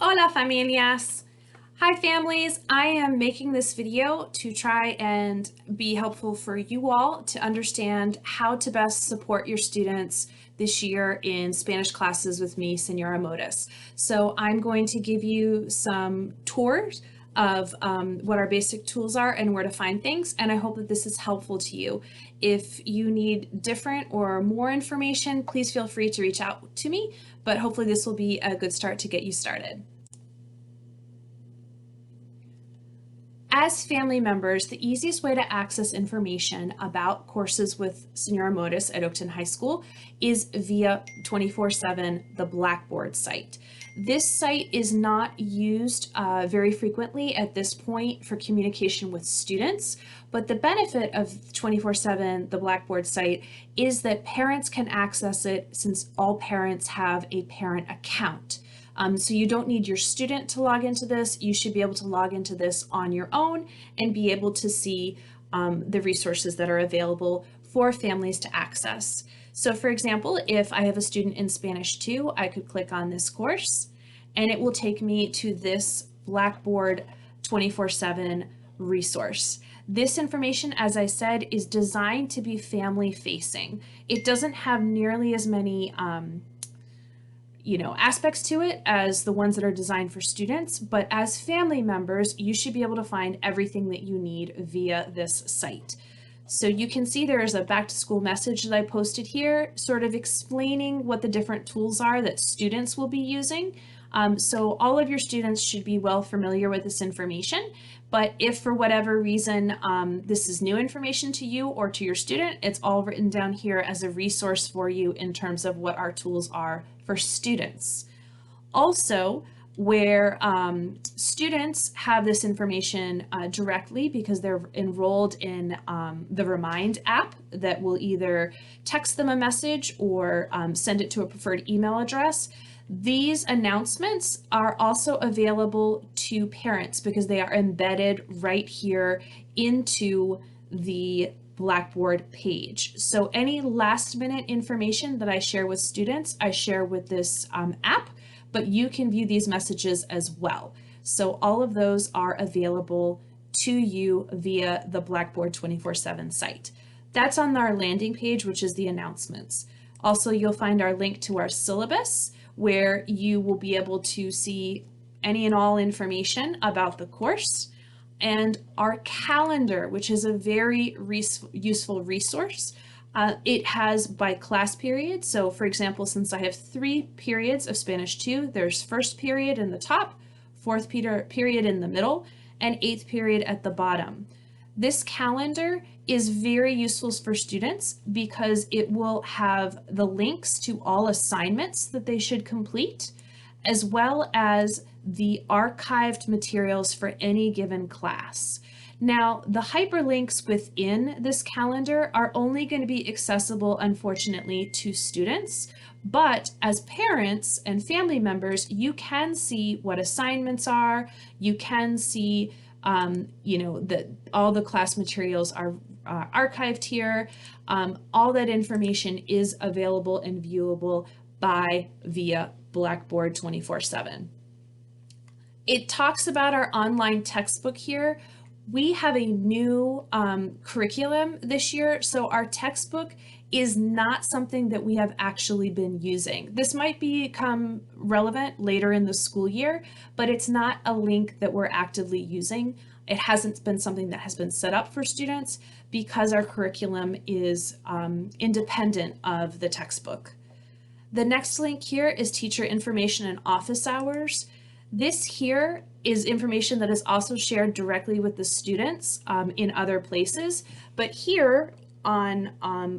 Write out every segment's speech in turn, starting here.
Hola familias! Hi families, I am making this video to try and be helpful for you all to understand how to best support your students this year in Spanish classes with me, Senora Mothes. So I'm going to give you some tours of what our basic tools are and where to find things, and I hope that this is helpful to you. If you need different or more information, please feel free to reach out to me, but hopefully this will be a good start to get you started. As family members, the easiest way to access information about courses with Senora Mothes at Oakton High School is via 24/7, the Blackboard site. This site is not used very frequently at this point for communication with students, but the benefit of 24/7, the Blackboard site, is that parents can access it since all parents have a parent account. So you don't need your student to log into this. You should be able to log into this on your own and be able to see the resources that are available for families to access. So for example, if I have a student in Spanish 2, I could click on this course and it will take me to this Blackboard 24/7 resource. This information, as I said, is designed to be family facing. It doesn't have nearly as many aspects to it as the ones that are designed for students, but as family members, you should be able to find everything that you need via this site. So you can see there is a back to school message that I posted here, sort of explaining what the different tools are that students will be using. So all of your students should be well familiar with this information, but if for whatever reason this is new information to you or to your student, it's all written down here as a resource for you in terms of what our tools are for students. Also, where students have this information directly because they're enrolled in the Remind app that will either text them a message or send it to a preferred email address. These announcements are also available to parents because they are embedded right here into the Blackboard page. So any last minute information that I share with students, I share with this app, but you can view these messages as well. So all of those are available to you via the Blackboard 24/7 site. That's on our landing page, which is the announcements. Also, you'll find our link to our syllabus, where you will be able to see any and all information about the course, and our calendar, which is a very useful resource. It has by class period. So for example, since I have 3 periods of Spanish 2, there's first period in the top, fourth period in the middle, and 8th period at the bottom. This calendar is very useful for students because it will have the links to all assignments that they should complete, as well as the archived materials for any given class. Now, the hyperlinks within this calendar are only going to be accessible, unfortunately, to students, but as parents and family members, you can see what assignments are, you can see that all the class materials are archived here. All that information is available and viewable via Blackboard 24/7. It talks about our online textbook here. We have a new curriculum this year, so our textbook is not something that we have actually been using. This might become relevant later in the school year, but it's not a link that we're actively using. It hasn't been something that has been set up for students because our curriculum is independent of the textbook. The next link here is teacher information and office hours. This here is information that is also shared directly with the students in other places, but here on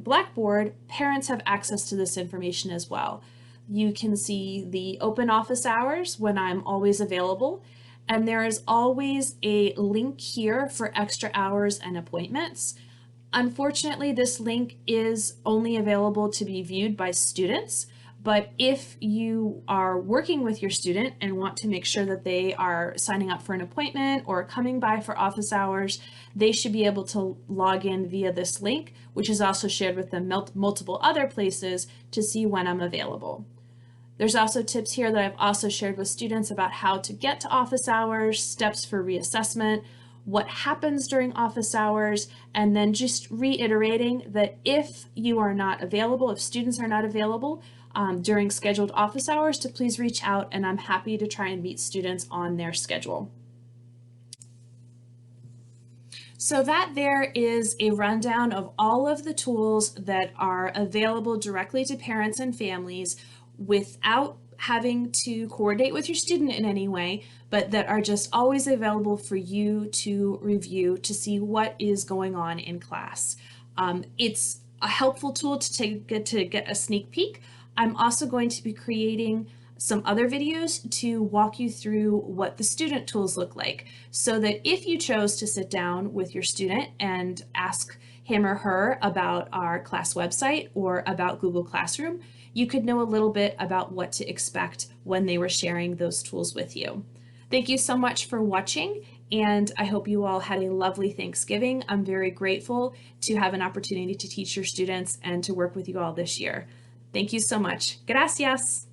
Blackboard, parents have access to this information as well. You can see the open office hours when I'm always available, and there is always a link here for extra hours and appointments. Unfortunately, this link is only available to be viewed by students, but if you are working with your student and want to make sure that they are signing up for an appointment or coming by for office hours, they should be able to log in via this link, which is also shared with them multiple other places to see when I'm available. There's also tips here that I've also shared with students about how to get to office hours, steps for reassessment, what happens during office hours, and then just reiterating that if you are not available, if students are not available during scheduled office hours, to please reach out, and I'm happy to try and meet students on their schedule. So that there is a rundown of all of the tools that are available directly to parents and families without having to coordinate with your student in any way, but that are just always available for you to review to see what is going on in class. It's a helpful tool to get a sneak peek. I'm also going to be creating some other videos to walk you through what the student tools look like, so that if you chose to sit down with your student and ask him or her about our class website or about Google Classroom, you could know a little bit about what to expect when they were sharing those tools with you. Thank you so much for watching, and I hope you all had a lovely Thanksgiving. I'm very grateful to have an opportunity to teach your students and to work with you all this year. Thank you so much. Gracias.